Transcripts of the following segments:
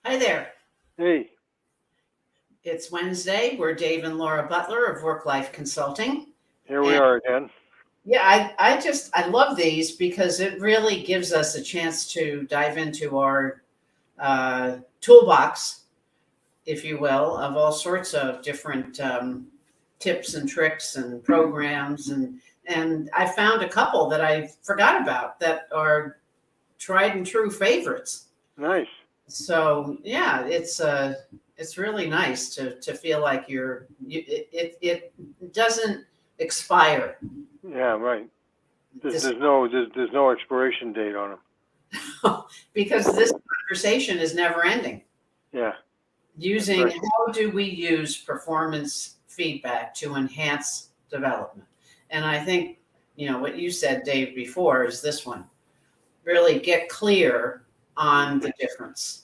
Hi there. Hey, It's Wednesday. We're Dave and Laura Butler of Work Life Consulting. here we And are again. yeah, I love these because it really gives us a chance to dive into our toolbox, if you will, of all sorts of different tips and tricks and programs. And I found a couple that I forgot about that are tried and true favorites. Nice. So yeah, it's really nice to feel like it doesn't expire. Yeah, right. There's This there's no there's, there's no expiration date on them. because this conversation is never ending. Yeah, that's Using right. how do we use performance feedback to enhance development? And I think what you said, Dave, before is this one. Really get clear on the difference.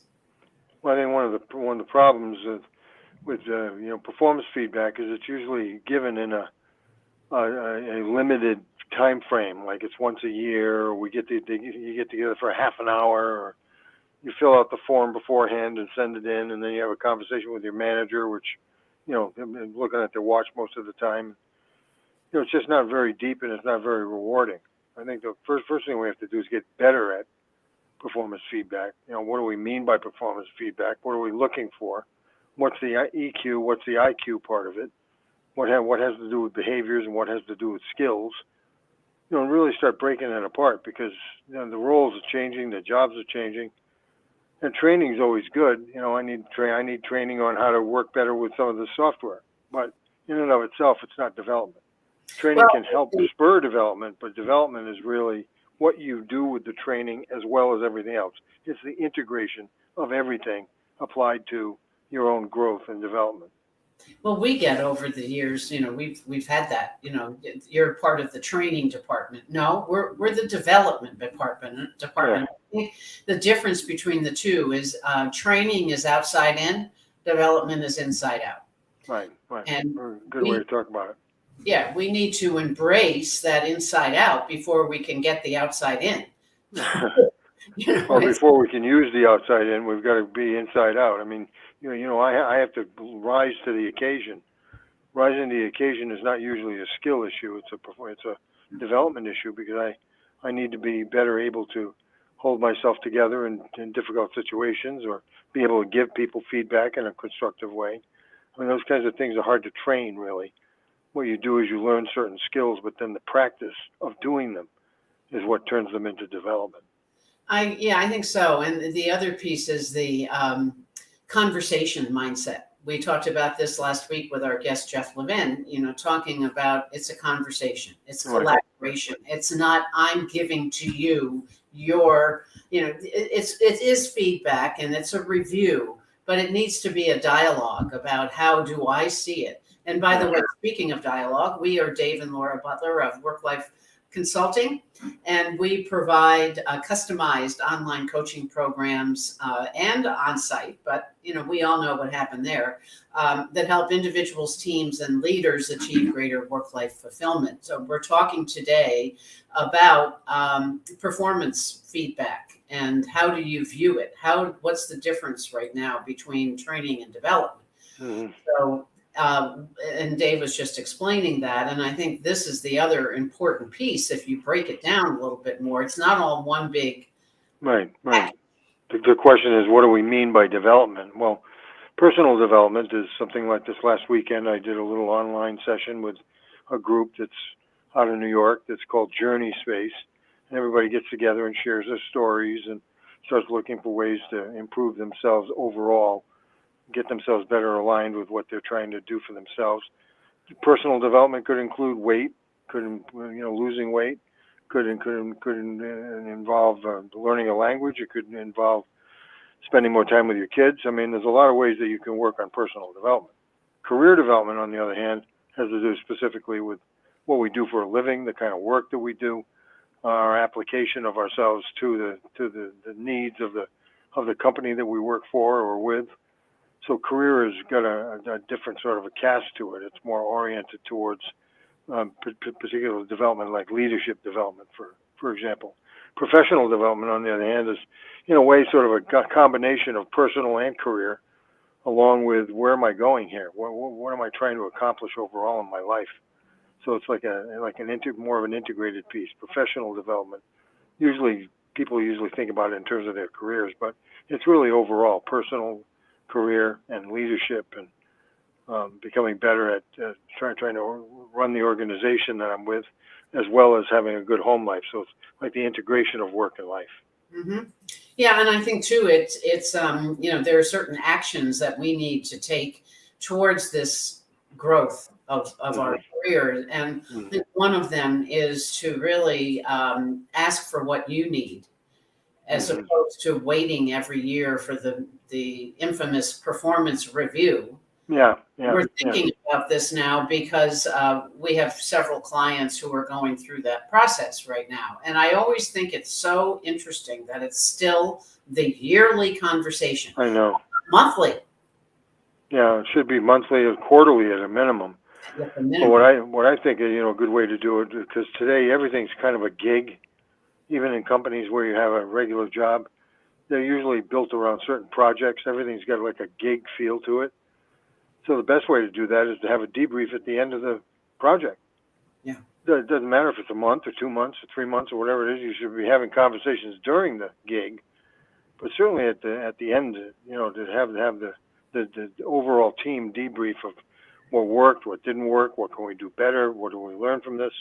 Well, I think one of the problems with performance feedback is it's usually given in a limited time frame. Like it's once a year, or you get together for a half an hour, or you fill out the form beforehand and send it in, and then you have a conversation with your manager, which looking at their watch most of the time. It's just not very deep and it's not very rewarding. I think the first thing we have to do is get better at performance feedback. What do we mean by performance feedback? What are we looking for? What's the EQ? What's the IQ part of it? What has to do with behaviors and what has to do with skills? And really start breaking it apart because the roles are changing, the jobs are changing, and training is always good. I need training on how to work better with some of the software, but in and of itself, it's not development. Training Well, can help spur development, but development is really what you do with the training as well as everything else. It's the integration of everything applied to your own growth and development. Well, we get over the years, we've had that. You're part of the training department. No, we're the development department. Yeah, Department. I think the difference between the two is training is outside in, development is inside out, right, right. and Very good way we to talk about yeah we need to embrace that inside out before we can get the outside in. it. Well, It's before we can use the outside in, we've got to be inside out. I mean, I have to rise to the occasion. Rising to the occasion is not usually a skill issue. It's a development issue because I need to be better able to hold myself together in difficult situations or be able to give people feedback in a constructive way. I mean, those kinds of things are hard to train, really. What you do is you learn certain skills, but then the practice of doing them is what turns them into development. I think so. And the other piece is the conversation mindset. We talked about this last week with our guest Jeff Levin. Talking about it's a conversation, it's Right. collaboration. It's not I'm giving to you your. It is feedback and it's a review, but it needs to be a dialogue about how do I see it. And by the Yeah. way, speaking of dialogue, we are Dave and Laura Butler of Work Life Consulting, and we provide customized online coaching programs and on-site. But we all know what happened there. That help individuals, teams, and leaders achieve greater work-life fulfillment. So we're talking today about performance feedback and how do you view it? What's the difference right now between training and development? Hmm. So, and Dave was just explaining that. And I think this is the other important piece. If you break it down a little bit more, it's not all one big. Right. Right. The question is, what do we mean by development? Well, personal development is something like this last weekend. I did a little online session with a group that's out of New York that's called Journey Space. And everybody gets together and shares their stories and starts looking for ways to improve themselves overall, get themselves better aligned with what they're trying to do for themselves. Personal development could include weight, losing weight, could involve learning a language. It could involve spending more time with your kids. I mean, there's a lot of ways that you can work on personal development. Career development, on the other hand, has to do specifically with what we do for a living, the kind of work that we do, our application of ourselves to the needs of the company that we work for or with. So career has got a different sort of a cast to it. It's more oriented towards particular development, like leadership development, for example. Professional development, on the other hand, is in a way sort of a combination of personal and career, along with where am I going here? What am I trying to accomplish overall in my life? So it's like more of an integrated piece. Professional development. People usually think about it in terms of their careers, but it's really overall personal, career, and leadership, and becoming better at trying to run the organization that I'm with, as well as having a good home life. So it's like the integration of work and life. Hmm. Yeah, and I think too, it's there are certain actions that we need to take towards this growth of our careers, and I think one of them is to really ask for what you need, as opposed to waiting every year for the infamous performance review. Yeah. We're thinking about this now because we have several clients who are going through that process right now. And I always think it's so interesting that it's still the yearly conversation. I know. Monthly. Yeah, it should be monthly or quarterly at a minimum. At the But minimum. what I think is, a good way to do it, because today everything's kind of a gig, even in companies where you have a regular job, they're usually built around certain projects. Everything's got like a gig feel to it. So the best way to do that is to have a debrief at the end of the project. Yeah. It doesn't matter if it's a month or 2 months or 3 months or whatever it is. You should be having conversations during the gig, but certainly at the end, to have the overall team debrief of what worked, what didn't work, what can we do better, what do we learn from this,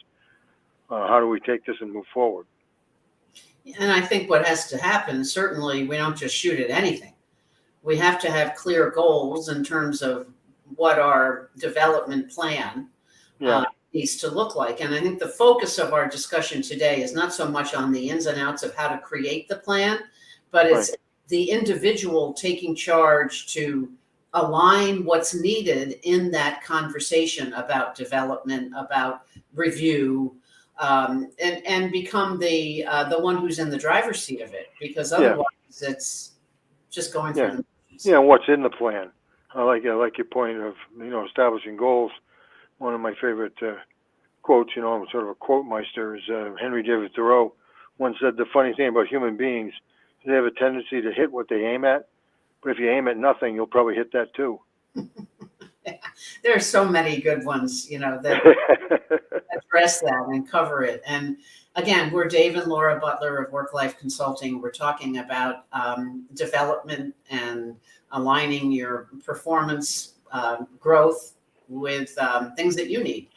how do we take this and move forward. And I think what has to happen, certainly we don't just shoot at anything. We have to have clear goals in terms of what our development plan needs to look like. And I think the focus of our discussion today is not so much on the ins and outs of how to create the plan, but it's the individual taking charge to align what's needed in that conversation about development, about review, and become the one who's in the driver's seat of it, because otherwise it's just going through the motions. Yeah, what's in the plan. I like your point of establishing goals. One of my favorite quotes, I'm sort of a quote meister, is Henry David Thoreau once said, the funny thing about human beings is they have a tendency to hit what they aim at, but if you aim at nothing, you'll probably hit that too. There are so many good ones, that address that and cover it. And again, we're Dave and Laura Butler of Work Life Consulting. We're talking about development and aligning your performance growth with things that you need.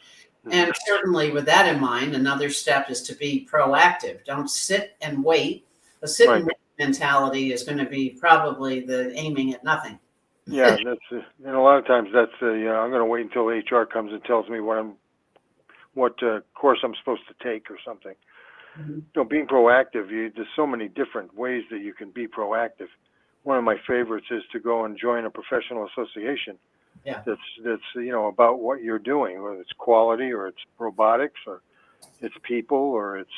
And certainly with that in mind, another step is to be proactive. Don't sit and wait. A sit and wait mentality is going to be probably the aiming at nothing. Yeah, and a lot of times that's I'm going to wait until HR comes and tells me what course I'm supposed to take or something. Mm-hmm. Being proactive, there's so many different ways that you can be proactive. One of my favorites is to go and join a professional association. Yeah. That's about what you're doing, whether it's quality or it's robotics or it's people or it's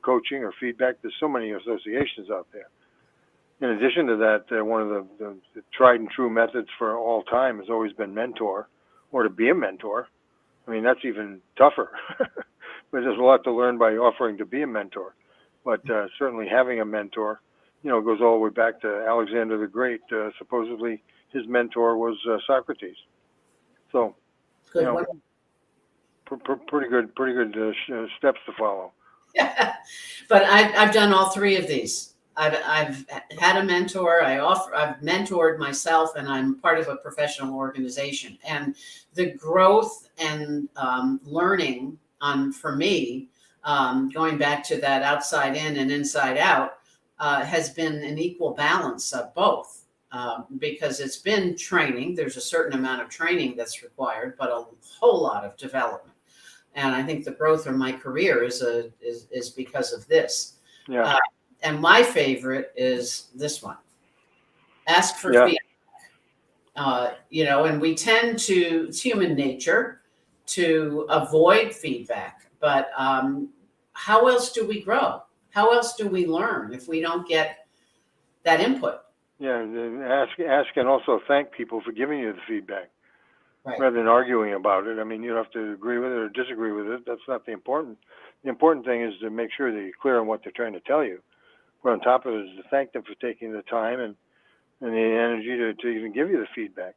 coaching or feedback. There's so many associations out there. In addition to that, one of the tried and true methods for all time has always been mentor, or to be a mentor. I mean, that's even tougher. But there's a lot to learn by offering to be a mentor. But certainly having a mentor, goes all the way back to Alexander the Great. Supposedly his mentor was Socrates. So, pretty good steps to follow. But I've done all three of these. I've had a mentor. I've mentored myself, and I'm part of a professional organization. And the growth and learning for me, going back to that outside in and inside out, has been an equal balance of both. Because it's been training. There's a certain amount of training that's required, but a whole lot of development. And I think the growth of my career is because of this. Yeah. And my favorite is this one. Ask for feedback. And we tend to, it's human nature to avoid feedback. But how else do we grow? How else do we learn if we don't get that input? Yeah, ask and also thank people for giving you the feedback, right, rather than arguing about it. I mean, you don't have to agree with it or disagree with it. That's not the important the important thing is to make sure that you're clear on what they're trying to tell you. But on top of it is to thank them for taking the time and the energy to even give you the feedback.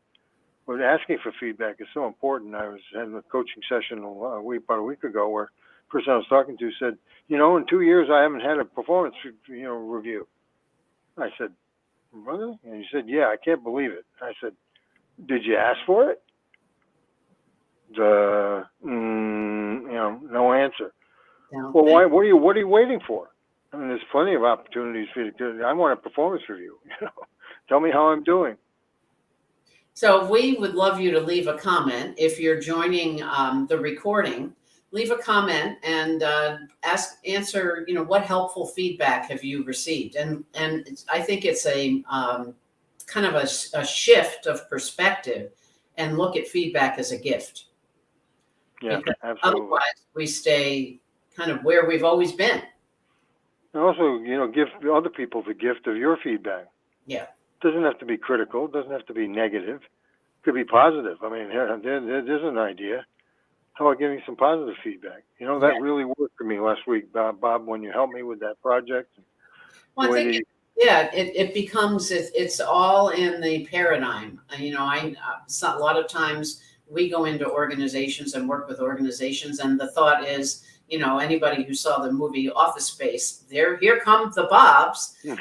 But asking for feedback is so important. I was having a coaching session about a week ago where the person I was talking to said, in 2 years I haven't had a performance, review. I said, really? And he said, yeah, I can't believe it. I said, did you ask for it? No answer. Well, why? What are you waiting for? I mean, there's plenty of opportunities for you to. I want a performance review. Tell me how I'm doing. So we would love you to leave a comment if you're joining the recording. Leave a comment and answer. What helpful feedback have you received? And I think it's a kind of a shift of perspective, and look at feedback as a gift. Yeah, because absolutely. Otherwise, we stay kind of where we've always been. And also, give other people the gift of your feedback. Yeah. It doesn't have to be critical. It doesn't have to be negative. It could be positive. I mean, there's an idea. How about giving some positive feedback? That really worked for me last week, Bob, when you helped me with that project. Well, I think it becomes, it's all in the paradigm. A lot of times we go into organizations and work with organizations, and the thought is, anybody who saw the movie Office Space, here come the Bobs, and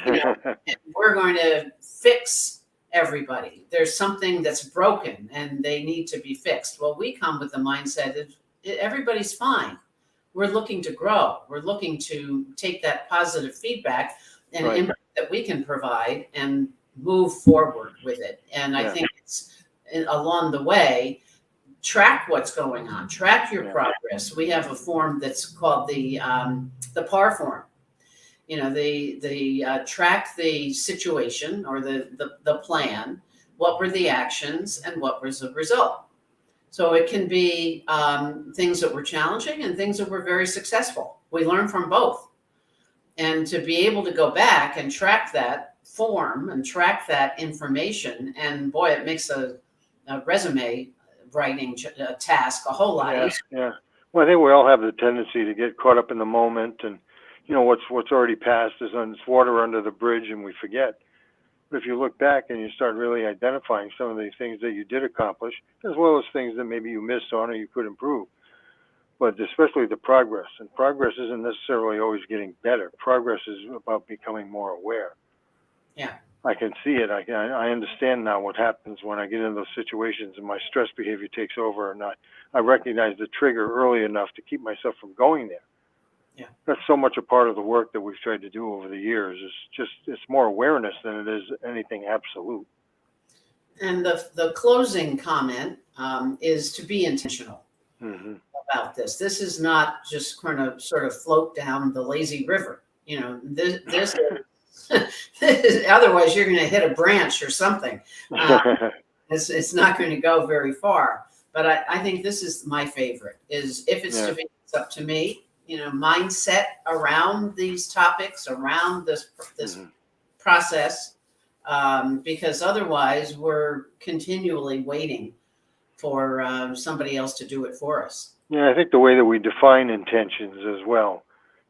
we're going to fix everybody. There's something that's broken and they need to be fixed. Well, we come with the mindset that everybody's fine. We're looking to grow. We're looking to take that positive feedback and input that we can provide and move forward with it. And I think it's along the way, track what's going on, track your progress. We have a form that's called the PAR form. The track the situation or the plan, what were the actions and what was the result. So it can be things that were challenging and things that were very successful. We learn from both. And to be able to go back and track that form and track that information, and boy, it makes a resume writing task a whole lot easier. Yeah. Well, I think we all have the tendency to get caught up in the moment, and what's already passed is water under the bridge, and we forget. But if you look back and you start really identifying some of the things that you did accomplish, as well as things that maybe you missed on or you could improve, but especially the progress. And progress isn't necessarily always getting better. Progress is about becoming more aware. Yeah. I can see it. I understand now what happens when I get in those situations and my stress behavior takes over, and I recognize the trigger early enough to keep myself from going there. Yeah. That's so much a part of the work that we've tried to do over the years. It's more awareness than it is anything absolute. And the closing comment is to be intentional about this. This is not just kind of sort of float down the lazy river. This is, otherwise you're going to hit a branch or something. It's not going to go very far. But I think this is my favorite, is if it's up to me, mindset around these topics, around this process, because otherwise we're continually waiting for somebody else to do it for us. Yeah, I think the way that we define intentions as well.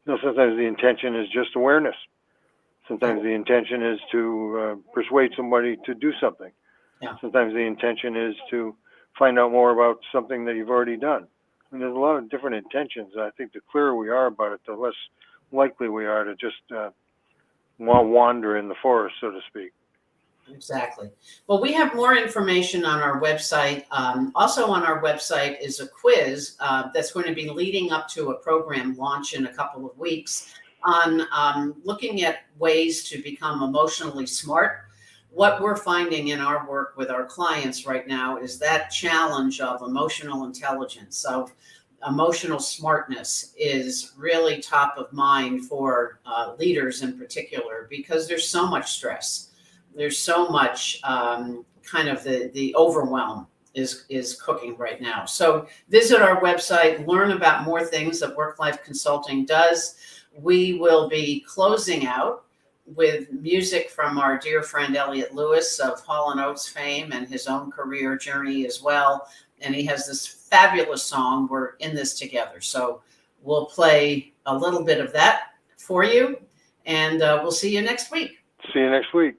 Sometimes the intention is just awareness. Sometimes the intention is to persuade somebody to do something. Yeah. Sometimes the intention is to find out more about something that you've already done. I mean, there's a lot of different intentions. I think the clearer we are about it, the less likely we are to just wander in the forest, so to speak. Exactly. Well, we have more information on our website. Also on our website is a quiz that's going to be leading up to a program launch in a couple of weeks on looking at ways to become emotionally smart. What we're finding in our work with our clients right now is that challenge of emotional intelligence, of emotional smartness, is really top of mind for leaders in particular, because there's so much stress. There's so much kind of the overwhelm is cooking right now. So visit our website, learn about more things that Work Life Consulting does. We will be closing out with music from our dear friend Elliot Lewis of Hall & Oates fame and his own career journey as well. And he has this fabulous song, We're in This Together. So we'll play a little bit of that for you, and we'll see you next week. See you next week.